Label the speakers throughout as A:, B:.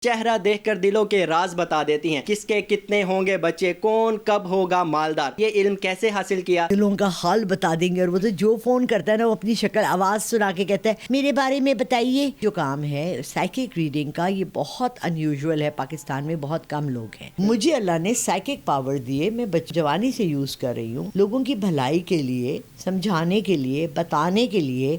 A: چہرہ دیکھ کر دلوں کے راز بتا دیتی ہیں، کس کے کتنے ہوں گے بچے، کون کب ہوگا مالدار۔ یہ علم کیسے حاصل کیا؟
B: دلوں کا حال بتا دیں گے، اور وہ تو جو فون کرتا ہے نا وہ اپنی شکل آواز سنا کے کہتا ہے میرے بارے میں بتائیے۔ جو کام ہے سائیکک ریڈنگ کا، یہ بہت انیوژول ہے، پاکستان میں بہت کم لوگ ہیں۔ مجھے اللہ نے سائیکک پاور دیے، میں جوانی سے یوز کر رہی ہوں، لوگوں کی بھلائی کے لیے، سمجھانے کے لیے، بتانے کے لیے۔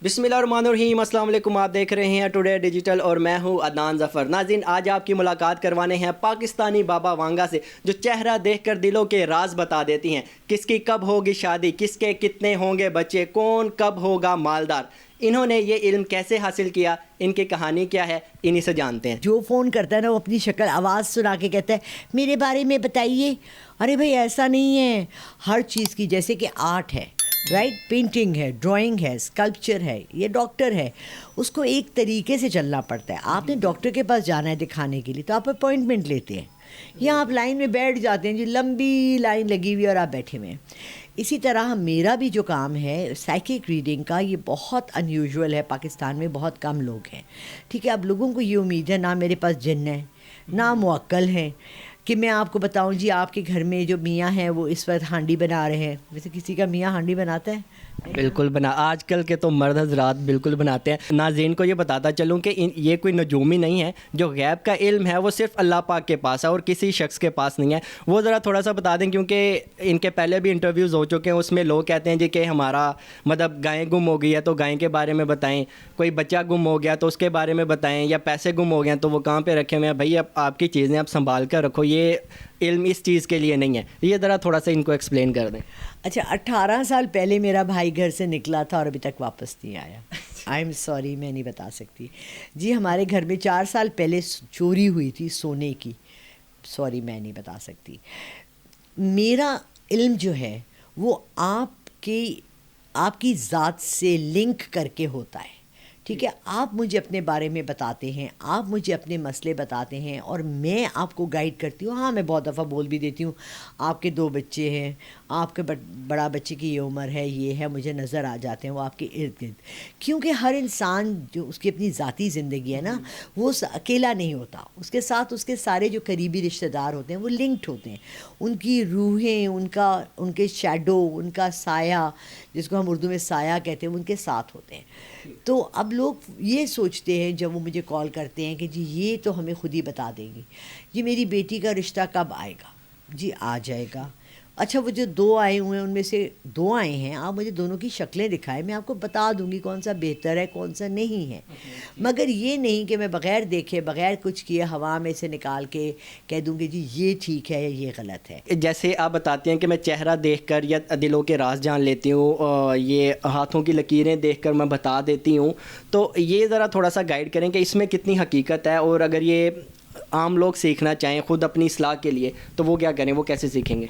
A: بسم اللہ الرحمن الرحیم، السلام علیکم، آپ دیکھ رہے ہیں ٹوڈے ڈیجیٹل اور میں ہوں عدنان ظفر۔ ناظرین، آج آپ کی ملاقات کروانے ہیں پاکستانی بابا وانگا سے، جو چہرہ دیکھ کر دلوں کے راز بتا دیتی ہیں، کس کی کب ہوگی شادی، کس کے کتنے ہوں گے بچے، کون کب ہوگا مالدار۔ انہوں نے یہ علم کیسے حاصل کیا، ان کی کہانی کیا ہے، انہی سے جانتے ہیں۔
B: جو فون کرتا ہے نا وہ اپنی شکل آواز سنا کے کہتا ہے میرے بارے میں بتائیے۔ ارے بھائی ایسا نہیں ہے، ہر چیز کی، جیسے کہ آرٹ ہے، رائٹ، پینٹنگ ہے، ڈرائنگ ہے، اسکلپچر ہے، یہ ڈاکٹر ہے، اس کو ایک طریقے سے چلنا پڑتا ہے۔ آپ نے ڈاکٹر کے پاس جانا ہے دکھانے کے لیے تو آپ اپوائنٹمنٹ لیتے ہیں، یا آپ لائن میں بیٹھ جاتے ہیں، جی لمبی لائن لگی ہوئی اور آپ بیٹھے ہوئے ہیں۔ اسی طرح میرا بھی جو کام ہے سائیکک ریڈنگ کا، یہ بہت انیوژول ہے، پاکستان میں بہت کم لوگ ہیں، ٹھیک ہے۔ اب لوگوں کو یہ امید ہے، نہ میرے پاس جن ہے، نہ موکل ہیں، کہ میں آپ کو بتاؤں جی آپ کے گھر میں جو میاں ہیں وہ اس وقت ہانڈی بنا رہے ہیں۔ ویسے کسی کا میاں ہانڈی بناتا ہے؟
A: بالکل آج کل کے تو مرد حضرات بالکل بناتے ہیں۔ ناظرین کو یہ بتاتا چلوں کہ یہ کوئی نجومی نہیں ہے، جو غیب کا علم ہے وہ صرف اللہ پاک کے پاس ہے اور کسی شخص کے پاس نہیں ہے۔ وہ ذرا تھوڑا سا بتا دیں، کیونکہ ان کے پہلے بھی انٹرویوز ہو چکے ہیں، اس میں لوگ کہتے ہیں جی کہ ہمارا مطلب گائیں گم ہو گئی ہے تو گائیں کے بارے میں بتائیں، کوئی بچہ گم ہو گیا تو اس کے بارے میں بتائیں، یا پیسے گم ہو گئے تو وہ کہاں پہ رکھے ہوئے ہیں۔ بھائی اب آپ کی چیزیں آپ سنبھال کر رکھو، یہ علم اس چیز کے لیے نہیں ہے۔ یہ ذرا تھوڑا سا ان کو ایکسپلین کر دیں۔
B: اچھا، 18 سال پہلے میرا بھائی گھر سے نکلا تھا اور ابھی تک واپس نہیں آیا۔ آئی ایم سوری، میں نہیں بتا سکتی جی۔ ہمارے گھر میں 4 سال پہلے چوری ہوئی تھی سونے کی، سوری میں نہیں بتا سکتی۔ میرا علم جو ہے وہ آپ کی ذات سے لنک کر کے ہوتا ہے، ٹھیک ہے۔ آپ مجھے اپنے بارے میں بتاتے ہیں، آپ مجھے اپنے مسئلے بتاتے ہیں اور میں آپ کو گائیڈ کرتی ہوں۔ ہاں، میں بہت دفعہ بول بھی دیتی ہوں آپ کے 2 بچے ہیں، آپ کے بڑا بچے کی یہ عمر ہے، یہ ہے، مجھے نظر آ جاتے ہیں وہ آپ کے ارد گرد، کیونکہ ہر انسان جو اس کی اپنی ذاتی زندگی ہے نا، وہ اکیلا نہیں ہوتا، اس کے ساتھ اس کے سارے جو قریبی رشتہ دار ہوتے ہیں وہ لنکڈ ہوتے ہیں، ان کی روحیں، ان کے شیڈو، ان کا سایہ، جس کو ہم اردو میں سایہ کہتے ہیں، ان کے ساتھ ہوتے ہیں۔ تو اب لوگ یہ سوچتے ہیں جب وہ مجھے کال کرتے ہیں کہ جی یہ تو ہمیں خود ہی بتا دیں گی، جی میری بیٹی کا رشتہ کب آئے گا؟ جی آ جائے گا۔ اچھا، وہ جو 2 آئے ہوئے ہیں ان میں سے 2 آئے ہیں، آپ مجھے دونوں کی شکلیں دکھائیں، میں آپ کو بتا دوں گی کون سا بہتر ہے کون سا نہیں ہے، مگر یہ نہیں کہ میں بغیر دیکھے، بغیر کچھ کیے ہوا میں سے نکال کے کہہ دوں گی جی یہ ٹھیک ہے یا یہ غلط ہے۔
A: جیسے آپ بتاتے ہیں کہ میں چہرہ دیکھ کر یا دلوں کے راز جان لیتی ہوں، یہ ہاتھوں کی لکیریں دیکھ کر میں بتا دیتی ہوں، تو یہ ذرا تھوڑا سا گائیڈ کریں کہ اس میں کتنی حقیقت ہے، اور اگر یہ عام لوگ سیکھنا چاہیں خود اپنی اصلاح کے لیے تو وہ کیا کریں، وہ کیسے سیکھیں گے؟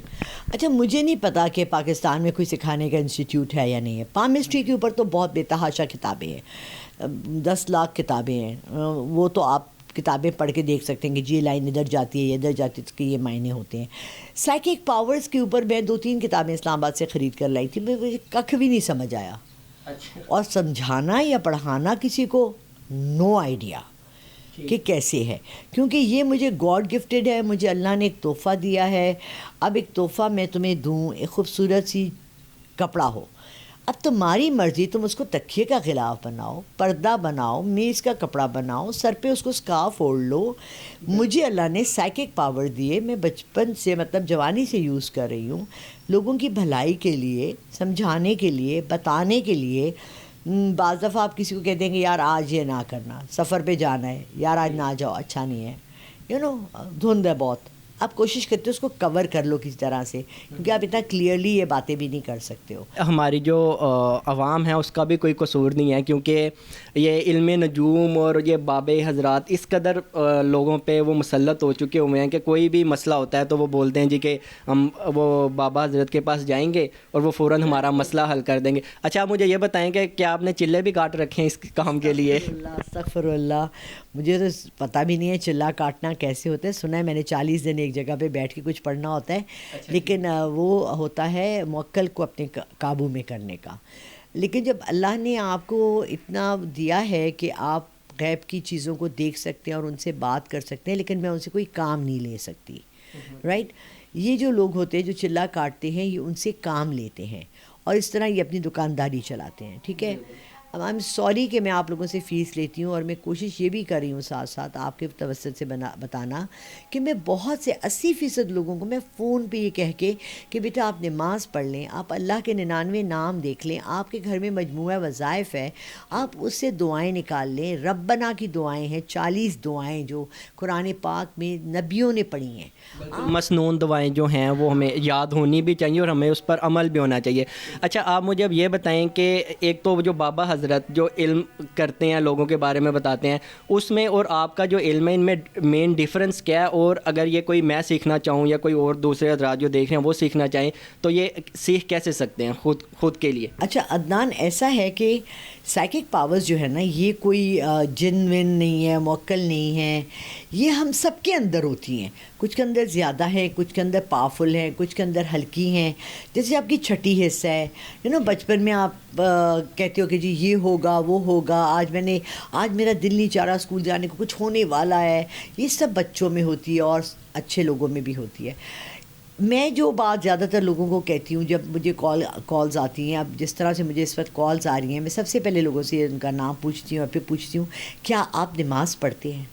B: اچھا، مجھے نہیں پتا کہ پاکستان میں کوئی سکھانے کا انسٹیٹیوٹ ہے یا نہیں ہے۔ پام ہسٹری کے اوپر تو بہت بے تحاشا کتابیں ہیں، 10 لاکھ کتابیں ہیں، وہ تو آپ کتابیں پڑھ کے دیکھ سکتے ہیں کہ جی لائن ادھر جاتی ہے، ادھر جاتی ہے، اس کے یہ معنی ہوتے ہیں۔ سائیکک پاورز کے اوپر میں 2-3 کتابیں اسلام آباد سے خرید کر لائی تھی، مجھے ککھ بھی نہیں سمجھ آیا، اور سمجھانا یا پڑھانا کسی کو نو آئیڈیا کہ کیسے ہے، کیونکہ یہ مجھے گاڈ گفٹڈ ہے، مجھے اللہ نے ایک تحفہ دیا ہے۔ اب ایک تحفہ میں تمہیں دوں، ایک خوبصورت سی کپڑا ہو، اب تمہاری مرضی، تم اس کو تکیے کا غلاف بناؤ، پردہ بناؤ، میز کا کپڑا بناؤ، سر پہ اس کو اسکارف اوڑھ لو۔ مجھے اللہ نے سائیکک پاور دیے، میں بچپن سے مطلب جوانی سے یوز کر رہی ہوں، لوگوں کی بھلائی کے لیے، سمجھانے کے لیے، بتانے کے لیے۔ بعض دفعہ آپ کسی کو کہتے ہیں کہ یار آج یہ نہ کرنا، سفر پہ جانا ہے، یار آج نہ جاؤ، اچھا نہیں ہے، دھند ہے بہت، آپ کوشش کرتے ہو اس کو کور کر لو کسی طرح سے، کیونکہ آپ اتنا کلیئرلی یہ باتیں بھی نہیں کر سکتے ہو۔
A: ہماری جو عوام ہے اس کا بھی کوئی قصور نہیں ہے، کیونکہ یہ علم نجوم اور یہ بابے حضرات اس قدر لوگوں پہ وہ مسلط ہو چکے ہوئے ہیں کہ کوئی بھی مسئلہ ہوتا ہے تو وہ بولتے ہیں جی کہ ہم وہ بابا حضرت کے پاس جائیں گے اور وہ فوراً ہمارا مسئلہ حل کر دیں گے۔ اچھا، آپ مجھے یہ بتائیں کہ کیا آپ نے چلے بھی کاٹ رکھے ہیں اس کام کے لیے؟
B: استغفر اللہ، مجھے تو پتہ بھی نہیں ہے چلا کاٹنا کیسے ہوتا ہے۔ سنا ہے میں نے 40 دن ایک جگہ پہ بیٹھ کے کچھ پڑھنا ہوتا ہے، لیکن وہ ہوتا ہے موکل کو اپنے قابو میں کرنے کا۔ لیکن جب اللہ نے آپ کو اتنا دیا ہے کہ آپ غیب کی چیزوں کو دیکھ سکتے ہیں اور ان سے بات کر سکتے ہیں، لیکن میں ان سے کوئی کام نہیں لے سکتی، رائٹ. یہ جو لوگ ہوتے ہیں جو چلا کاٹتے ہیں، یہ ان سے کام لیتے ہیں اور اس طرح یہ اپنی دکانداری چلاتے ہیں. ٹھیک ہے. اب آئی ایم سوری کہ میں آپ لوگوں سے فیس لیتی ہوں، اور میں کوشش یہ بھی کر رہی ہوں ساتھ ساتھ آپ کے توسط سے بتانا کہ میں بہت سے 80% لوگوں کو میں فون پہ یہ کہہ کے کہ بیٹا آپ نماز پڑھ لیں، آپ اللہ کے 99 نام دیکھ لیں، آپ کے گھر میں مجموعہ وظائف ہے، آپ اس سے دعائیں نکال لیں. ربنا کی دعائیں ہیں، 40 دعائیں جو قرآن پاک میں نبیوں نے پڑھی ہیں.
A: مسنون دعائیں جو ہیں وہ ہمیں یاد ہونی بھی چاہیے اور ہمیں اس پر عمل بھی ہونا چاہیے. اچھا آپ مجھے اب یہ بتائیں کہ ایک تو جو بابا حضرت جو علم کرتے ہیں، لوگوں کے بارے میں بتاتے ہیں، اس میں اور آپ کا جو علم ہے ان میں مین ڈیفرنس کیا ہے؟ اور اگر یہ کوئی میں سیکھنا چاہوں یا کوئی اور دوسرے حضرات جو دیکھ رہے ہیں وہ سیکھنا چاہیں تو یہ سیکھ کیسے سکتے ہیں خود کے لیے؟
B: اچھا عدنان، ایسا ہے کہ سائیکک پاورز جو ہے نا، یہ کوئی جن ون نہیں ہے، موکل نہیں ہے، یہ ہم سب کے اندر ہوتی ہیں. کچھ کے اندر زیادہ ہے، کچھ کے اندر پاورفل ہے، کچھ کے اندر ہلکی ہیں. جیسے آپ کی چھٹی حصہ ہے، بچپن میں آپ کہتے ہو کہ جی یہ ہوگا وہ ہوگا، آج میرا دل نہیں چاہ رہا اسکول جانے کو، کچھ ہونے والا ہے. یہ سب بچوں میں ہوتی ہے اور اچھے لوگوں میں بھی ہوتی ہے. میں جو بات زیادہ تر لوگوں کو کہتی ہوں جب مجھے کالز آتی ہیں، اب جس طرح سے مجھے اس وقت کالز آ رہی ہیں، میں سب سے پہلے لوگوں سے ان کا نام پوچھتی ہوں اور پھر پوچھتی ہوں کیا آپ نماز پڑھتے ہیں؟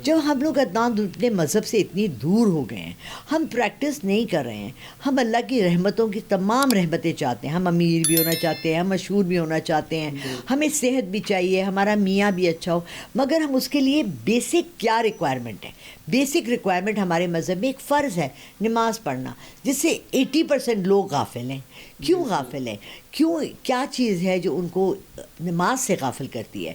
B: جب ہم لوگ عدنان اپنے مذہب سے اتنی دور ہو گئے ہیں، ہم پریکٹس نہیں کر رہے ہیں، ہم اللہ کی رحمتوں کی تمام رحمتیں چاہتے ہیں، ہم امیر بھی ہونا چاہتے ہیں، ہم مشہور بھی ہونا چاہتے ہیں، ہمیں صحت بھی چاہیے، ہمارا میاں بھی اچھا ہو، مگر ہم اس کے لیے بیسک کیا ریکوائرمنٹ ہے؟ بیسک ریکوائرمنٹ ہمارے مذہب میں ایک فرض ہے نماز پڑھنا، جس سے 80% لوگ غافل ہیں. کیوں غافل ہیں؟ کیا چیز ہے جو ان کو نماز سے غافل کرتی ہے؟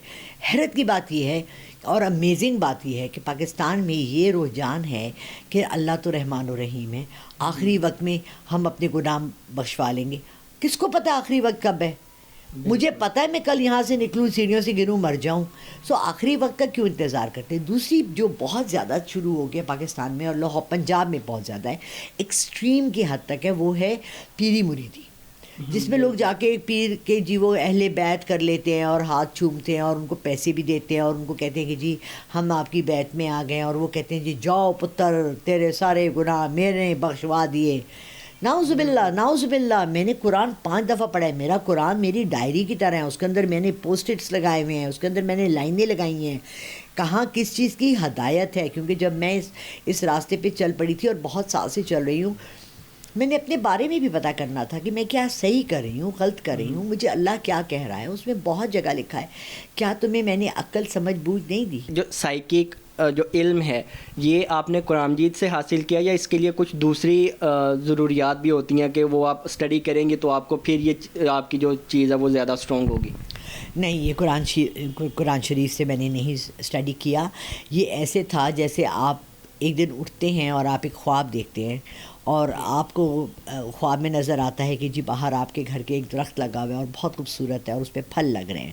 B: حیرت کی بات یہ ہے اور امیزنگ بات یہ ہے کہ پاکستان میں یہ رجحان ہے کہ اللہ تو رحمان و رحیم ہے، آخری وقت میں ہم اپنے گناہ بخشوا لیں گے. کس کو پتہ آخری وقت کب ہے؟ مجھے پتہ ہے میں کل یہاں سے نکلوں، سیڑھیوں سے گروں، مر جاؤں. سو آخری وقت کا کیوں انتظار کرتے ہیں؟ دوسری جو بہت زیادہ شروع ہو گیا پاکستان میں اور لاہور پنجاب میں بہت زیادہ ہے، ایکسٹریم کی حد تک ہے، وہ ہے پیری مریدی، جس میں لوگ جا کے پیر کے جی وہ اہل بیت کر لیتے ہیں اور ہاتھ چومتے ہیں اور ان کو پیسے بھی دیتے ہیں اور ان کو کہتے ہیں کہ جی ہم آپ کی بیت میں آ گئے، اور وہ کہتے ہیں جی جاؤ پتر تیرے سارے گناہ میرے بخشوا دیے. نعوذ باللہ نعوذ باللہ. میں نے قرآن 5 دفعہ پڑھا ہے، میرا قرآن میری ڈائری کی طرح ہے، اس کے اندر میں نے پوسٹ اٹس لگائے ہوئے ہیں، اس کے اندر میں نے لائنیں لگائی ہیں. کہاں کس چیز کی ہدایت ہے؟ کیونکہ جب میں اس راستے پہ چل پڑی تھی اور بہت سال سے چل رہی ہوں، میں نے اپنے بارے میں بھی پتہ کرنا تھا کہ میں کیا صحیح کر رہی ہوں، غلط کر رہی ہوں، مجھے اللہ کیا کہہ رہا ہے. اس میں بہت جگہ لکھا ہے. کیا تمہیں میں نے عقل سمجھ بوجھ نہیں دی؟
A: جو سائیکک جو علم ہے یہ آپ نے قرآن مجید سے حاصل کیا یا اس کے لیے کچھ دوسری ضروریات بھی ہوتی ہیں کہ وہ آپ اسٹڈی کریں گے تو آپ کو پھر یہ آپ کی جو چیز ہے وہ زیادہ اسٹرانگ ہوگی؟
B: نہیں، یہ قرآن شریف سے میں نے نہیں اسٹڈی کیا. یہ ایسے تھا جیسے آپ ایک دن اٹھتے ہیں اور آپ ایک خواب دیکھتے ہیں اور آپ کو خواب میں نظر آتا ہے کہ جی باہر آپ کے گھر کے ایک درخت لگا ہوا ہے اور بہت خوبصورت ہے اور اس پہ پھل لگ رہے ہیں،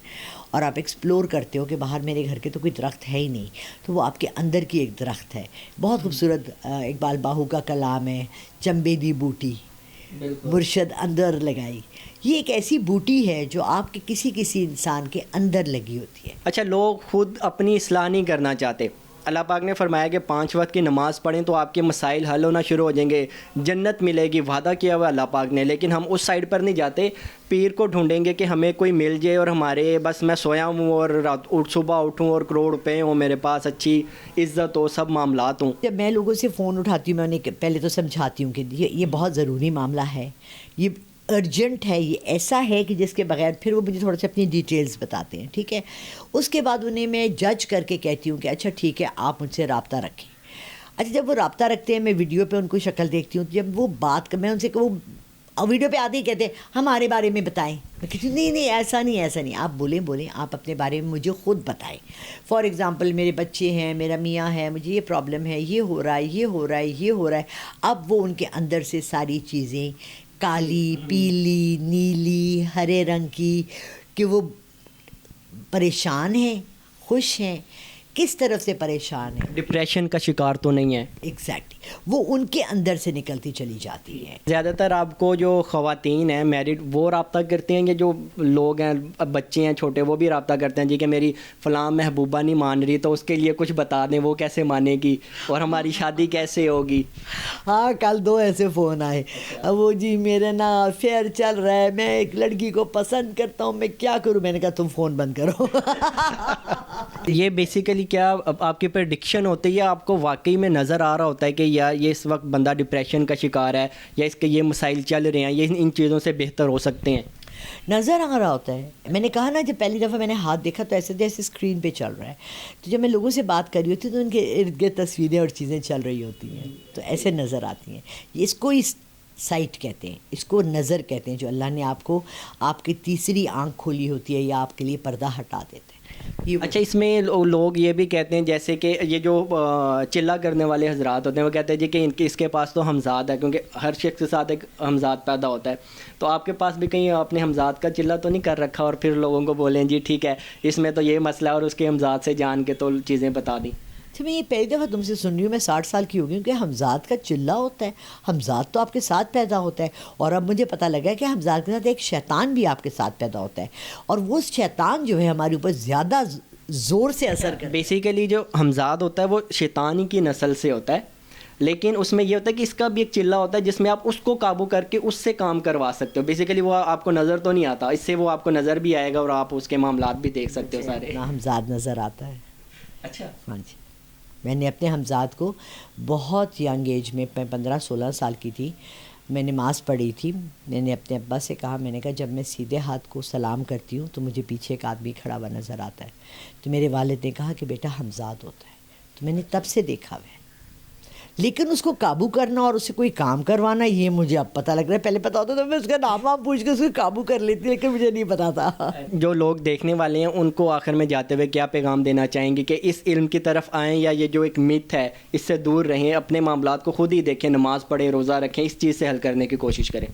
B: اور آپ ایکسپلور کرتے ہو کہ باہر میرے گھر کے تو کوئی درخت ہے ہی نہیں، تو وہ آپ کے اندر کی ایک درخت ہے. بہت خوبصورت اقبال باہو کا کلام ہے، چمبے دی بوٹی مرشد اندر لگائی. یہ ایک ایسی بوٹی ہے جو آپ کے کسی انسان کے اندر لگی ہوتی ہے.
A: اچھا، لوگ خود اپنی اصلاح نہیں کرنا چاہتے. اللہ پاک نے فرمایا کہ 5 وقت کی نماز پڑھیں تو آپ کے مسائل حل ہونا شروع ہو جائیں گے، جنت ملے گی، وعدہ کیا ہوا اللہ پاک نے. لیکن ہم اس سائڈ پر نہیں جاتے، پیر کو ڈھونڈیں گے کہ ہمیں کوئی مل جائے اور ہمارے بس میں سویا ہوں اور صبح اٹھوں اور کروڑ روپے ہوں میرے پاس، اچھی عزت ہو، سب معاملات ہوں.
B: جب میں لوگوں سے فون اٹھاتی ہوں میں انہیں پہلے تو سمجھاتی ہوں کہ یہ بہت ضروری معاملہ ہے، یہ ارجنٹ ہے، یہ ایسا ہے کہ جس کے بغیر پھر وہ مجھے تھوڑا سا اپنی ڈیٹیلز بتاتے ہیں. ٹھیک ہے. اس کے بعد انہیں میں جج کر کے کہتی ہوں کہ اچھا ٹھیک ہے آپ مجھ سے رابطہ رکھیں. اچھا جب وہ رابطہ رکھتے ہیں میں ویڈیو پہ ان کو شکل دیکھتی ہوں، جب وہ بات میں ان سے وہ ویڈیو پہ آتے ہی کہتے ہیں ہمارے بارے میں بتائیں. میں کہتی ہوں نہیں ایسا نہیں، آپ بولیں آپ اپنے بارے میں مجھے خود بتائیں. فار ایگزامپل میرے بچے ہیں، میرا میاں ہے، مجھے یہ پرابلم ہے، یہ ہو رہا ہے. اب وہ ان کے اندر سے ساری چیزیں کالی، پیلی، نیلی، ہرے رنگ کی، کہ وہ پریشان ہیں، خوش ہیں، کس طرف سے پریشان ہیں.
A: ڈپریشن کا شکار تو نہیں ہے.
B: ایگزیکٹلی وہ ان کے اندر سے نکلتی چلی جاتی ہیں.
A: زیادہ تر آپ کو جو خواتین ہیں میرڈ وہ رابطہ کرتے ہیں, کہ جو لوگ ہیں بچے ہیں چھوٹے وہ بھی رابطہ کرتے ہیں جی کہ میری فلاں محبوبہ نہیں مان رہی تو اس کے لیے کچھ بتا دیں, وہ کیسے مانے گی اور ہماری شادی کیسے ہوگی.
B: ہاں کل 2 ایسے فون آئے, وہ جی میرا نا افیئر چل رہا ہے, میں ایک لڑکی کو پسند کرتا ہوں, میں کیا کروں. میں نے کہا تم فون بند کرو.
A: یہ بیسیکلی کیا آپ کی پریڈکشن ہوتی ہے یا آپ کو واقعی میں نظر آ رہا ہوتا ہے کہ یا یہ اس وقت بندہ ڈپریشن کا شکار ہے یا اس کے یہ مسائل چل رہے ہیں, یہ ان چیزوں سے بہتر ہو سکتے ہیں؟
B: نظر آ رہا ہوتا ہے. میں نے کہا نا جب پہلی دفعہ میں نے ہاتھ دیکھا تو ایسے جیسے اسکرین پہ چل رہا ہے, تو جب میں لوگوں سے بات کر رہی ہوتی تو ان کے ارد گرد تصویریں اور چیزیں چل رہی ہوتی ہیں تو ایسے نظر آتی ہیں. اس کو سائٹ کہتے ہیں, اس کو نظر کہتے ہیں, جو اللہ نے آپ کو آپ کی تیسری آنکھ کھولی ہوتی ہے یا آپ کے لیے پردہ ہٹا دیتے ہیں.
A: اچھا, اس میں لوگ یہ بھی کہتے ہیں جیسے کہ یہ جو چلہ کرنے والے حضرات ہوتے ہیں وہ کہتے ہیں جی کہ اس کے پاس تو ہمزاد ہے, کیونکہ ہر شخص کے ساتھ ایک ہمزاد پیدا ہوتا ہے. تو آپ کے پاس بھی کہیں آپ نے ہمزاد کا چلہ تو نہیں کر رکھا اور پھر لوگوں کو بولیں جی ٹھیک ہے اس میں تو یہ مسئلہ ہے اور اس کے ہمزاد سے جان کے تو چیزیں بتا دیں؟
B: اچھا, میں یہ پہلی دفعہ تم سے سن رہی ہوں, میں 60 سال کی ہو گئی ہوں کہ ہمزاد کا چلہ ہوتا ہے. ہمزاد تو آپ کے ساتھ پیدا ہوتا ہے, اور اب مجھے پتہ لگا ہے کہ ہمزاد کے ساتھ ایک شیطان بھی آپ کے ساتھ پیدا ہوتا ہے, اور وہ شیطان جو ہے ہمارے اوپر زیادہ زور سے اثر کرتا ہے.
A: بیسیکلی جو ہمزاد ہوتا ہے وہ شیطانی کی نسل سے ہوتا ہے, لیکن اس میں یہ ہوتا ہے کہ اس کا بھی ایک چلہ ہوتا ہے جس میں آپ اس کو قابو کر کے اس سے کام کروا سکتے ہو. بیسیکلی وہ آپ کو نظر تو نہیں آتا, اس سے وہ آپ کو نظر بھی آئے گا اور آپ اس کے معاملات بھی دیکھ سکتے ہو سارے.
B: ہمزاد نظر آتا ہے.
A: اچھا,
B: ہاں جی, میں نے اپنے ہمزاد کو بہت ینگ ایج میں 15-16 سال کی تھی, میں نماز پڑھی تھی. میں نے اپنے ابا سے کہا, میں نے کہا جب میں سیدھے ہاتھ کو سلام کرتی ہوں تو مجھے پیچھے ایک آدمی کھڑا ہوا نظر آتا ہے. تو میرے والد نے کہا کہ بیٹا ہمزاد ہوتا ہے. تو میں نے تب سے دیکھا ہوا ہے, لیکن اس کو قابو کرنا اور اس سے کوئی کام کروانا یہ مجھے اب پتہ لگ رہا ہے. پہلے پتہ ہوتا تو میں اس کا نام وام پوچھ کے اس کو قابو کر لیتی, لیکن مجھے نہیں پتا تھا.
A: جو لوگ دیکھنے والے ہیں ان کو آخر میں جاتے ہوئے کیا پیغام دینا چاہیں گے کہ اس علم کی طرف آئیں یا یہ جو ایک میتھ ہے اس سے دور رہیں, اپنے معاملات کو خود ہی دیکھیں, نماز پڑھیں, روزہ رکھیں, اس چیز سے حل کرنے کی کوشش کریں؟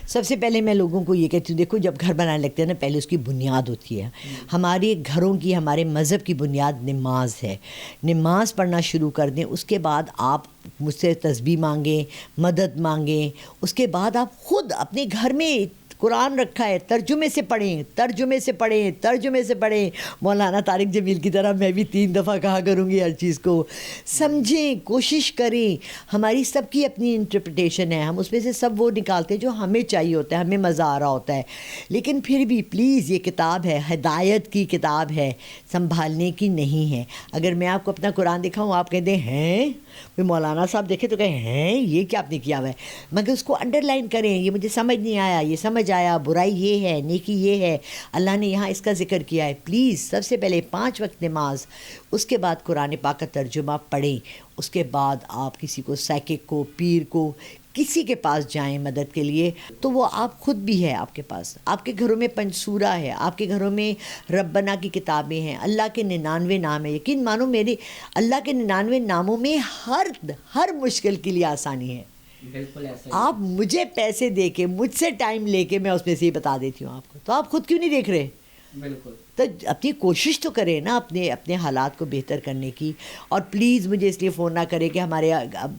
B: سب سے پہلے میں لوگوں کو یہ کہتی ہوں, دیکھو جب گھر بنانے لگتے ہیں نا پہلے اس کی بنیاد ہوتی ہے. ہمارے گھروں کی, ہمارے مذہب کی بنیاد نماز ہے. نماز پڑھنا شروع کر دیں, اس کے بعد آپ مجھ سے تسبیح مانگیں, مدد مانگیں. اس کے بعد آپ خود اپنے گھر میں قرآن رکھا ہے, ترجمے سے پڑھیں, ترجمے سے پڑھیں, ترجمے سے پڑھیں. مولانا طارق جمیل کی طرح میں بھی 3 دفعہ کہا کروں گی ہر چیز کو. سمجھیں, کوشش کریں. ہماری سب کی اپنی انٹرپریٹیشن ہے, ہم اس میں سے سب وہ نکالتے ہیں جو ہمیں چاہیے ہوتا ہے, ہمیں مزہ آ رہا ہوتا ہے. لیکن پھر بھی پلیز یہ کتاب ہے, ہدایت کی کتاب ہے, سنبھالنے کی نہیں ہے. اگر میں آپ کو اپنا قرآن دکھاؤں آپ کہتے ہیں کوئی مولانا صاحب دیکھے تو کہیں ہیں یہ کیا آپ نے کیا ہوا ہے, مگر اس کو انڈر لائن کریں, یہ مجھے سمجھ نہیں آیا, یہ سمجھ آیا, برائی یہ ہے, نیکی یہ ہے, اللہ نے یہاں اس کا ذکر کیا ہے. پلیز سب سے پہلے 5 وقت نماز, اس کے بعد قرآن پاک کا ترجمہ پڑھیں. اس کے بعد آپ کسی کو سائیکک کو, پیر کو, کسی کے پاس جائیں مدد کے لیے, تو وہ آپ خود بھی ہے آپ کے پاس. آپ کے گھروں میں پنسورہ ہے, آپ کے گھروں میں ربنا کی کتابیں ہیں, اللہ کے 99 نام ہیں. یقین مانو میرے اللہ کے 99 ناموں میں ہر مشکل کے لیے آسانی ہے.
A: بالکل ایسا.
B: آپ مجھے پیسے دے کے, مجھ سے ٹائم لے کے میں اس میں سے ہی بتا دیتی ہوں آپ کو, تو آپ خود کیوں نہیں دیکھ رہے؟
A: بالکل.
B: تو اپنی کوشش تو کریں نا اپنے حالات کو بہتر کرنے کی. اور پلیز مجھے اس لیے فون نہ کرے کہ ہمارے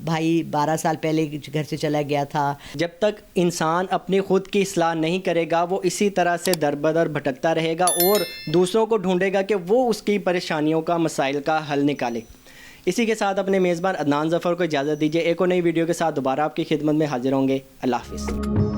B: بھائی 12 سال پہلے گھر سے چلا گیا تھا.
A: جب تک انسان اپنی خود کی اصلاح نہیں کرے گا وہ اسی طرح سے در بدر بھٹکتا رہے گا اور دوسروں کو ڈھونڈے گا کہ وہ اس کی پریشانیوں کا, مسائل کا حل نکالے. اسی کے ساتھ اپنے میزبان عدنان ظفر کو اجازت دیجیے. ایک اور نئی ویڈیو کے ساتھ دوبارہ آپ کی خدمت میں حاضر ہوں گے. اللہ حافظ.